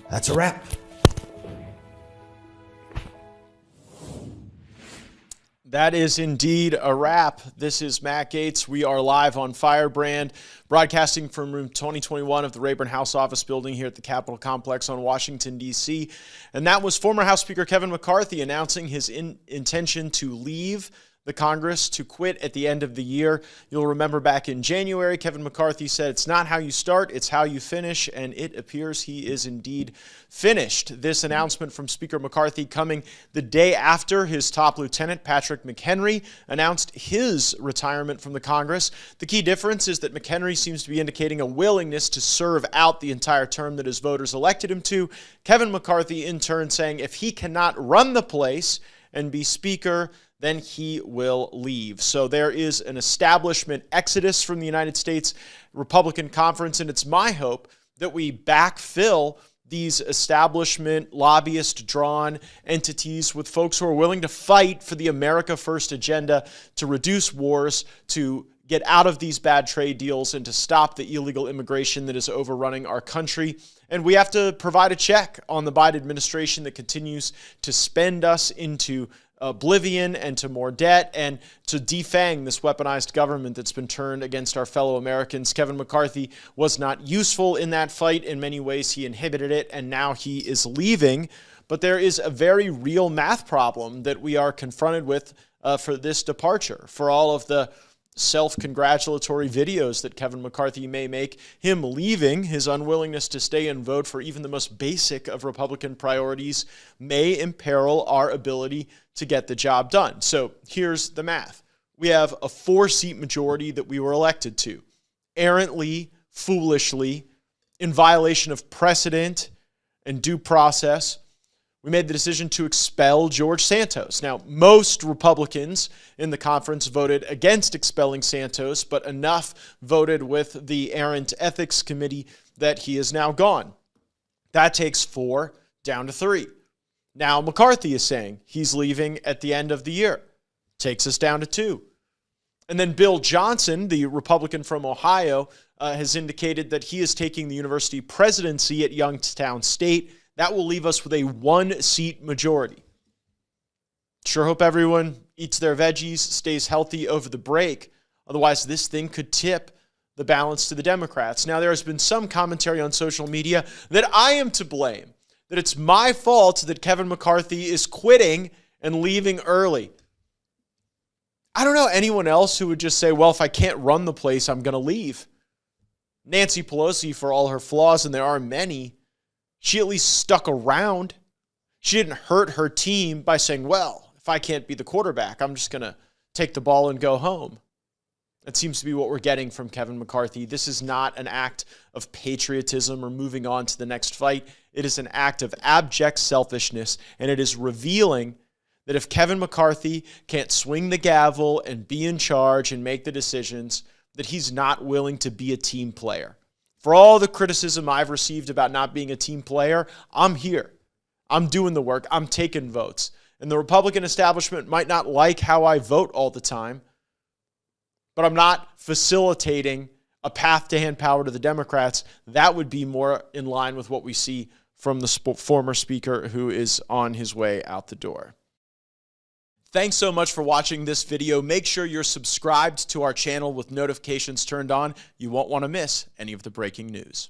That's a wrap. That is indeed a wrap. This is Matt Gaetz. We are live on Firebrand, broadcasting from room 2021 of the Rayburn House Office Building here at the Capitol Complex on Washington, D.C. And that was former House Speaker Kevin McCarthy announcing his intention to leave the Congress, to quit at the end of the year. You'll remember back in January, Kevin McCarthy said, "It's not how you start, it's how you finish," and it appears he is indeed finished. This announcement from Speaker McCarthy coming the day after his top lieutenant, Patrick McHenry, announced his retirement from the Congress. The key difference is that McHenry seems to be indicating a willingness to serve out the entire term that his voters elected him to. Kevin McCarthy, in turn, saying if he cannot run the place and be Speaker, then he will leave. So there is an establishment exodus from the United States Republican Conference, and it's my hope that we backfill these establishment, lobbyist-drawn entities with folks who are willing to fight for the America First agenda, to reduce wars, to get out of these bad trade deals, and to stop the illegal immigration that is overrunning our country. And we have to provide a check on the Biden administration that continues to spend us into oblivion and to more debt, and to defang this weaponized government that's been turned against our fellow Americans. Kevin McCarthy was not useful in that fight. In many ways, he inhibited it, and now he is leaving. But there is a very real math problem that we are confronted with for this departure, for all of the self-congratulatory videos that Kevin McCarthy may make. Him leaving, his unwillingness to stay and vote for even the most basic of Republican priorities, may imperil our ability to get the job done. So here's the math. We have a 4-seat majority that we were elected to, errantly, foolishly, in violation of precedent and due process. We made the decision to expel George Santos. Now, most Republicans in the conference voted against expelling Santos, but enough voted with the errant ethics committee that he is now gone. That takes 4 down to 3. Now McCarthy is saying he's leaving at the end of the year. Takes us down to 2. And then Bill Johnson, the Republican from Ohio, has indicated that he is taking the university presidency at Youngstown State. That will leave us with a 1-seat majority. Sure hope everyone eats their veggies, stays healthy over the break. Otherwise, this thing could tip the balance to the Democrats. Now, there has been some commentary on social media that I am to blame, that it's my fault that Kevin McCarthy is quitting and leaving early. I don't know anyone else who would just say, well, if I can't run the place, I'm going to leave. Nancy Pelosi, for all her flaws, and there are many, she at least stuck around. She didn't hurt her team by saying, well, if I can't be the quarterback, I'm just going to take the ball and go home. That seems to be what we're getting from Kevin McCarthy. This is not an act of patriotism or moving on to the next fight. It is an act of abject selfishness, and it is revealing that if Kevin McCarthy can't swing the gavel and be in charge and make the decisions, that he's not willing to be a team player. For all the criticism I've received about not being a team player, I'm here. I'm doing the work. I'm taking votes. And the Republican establishment might not like how I vote all the time, but I'm not facilitating a path to hand power to the Democrats. That would be more in line with what we see from the former speaker who is on his way out the door. Thanks so much for watching this video. Make sure you're subscribed to our channel with notifications turned on. You won't want to miss any of the breaking news.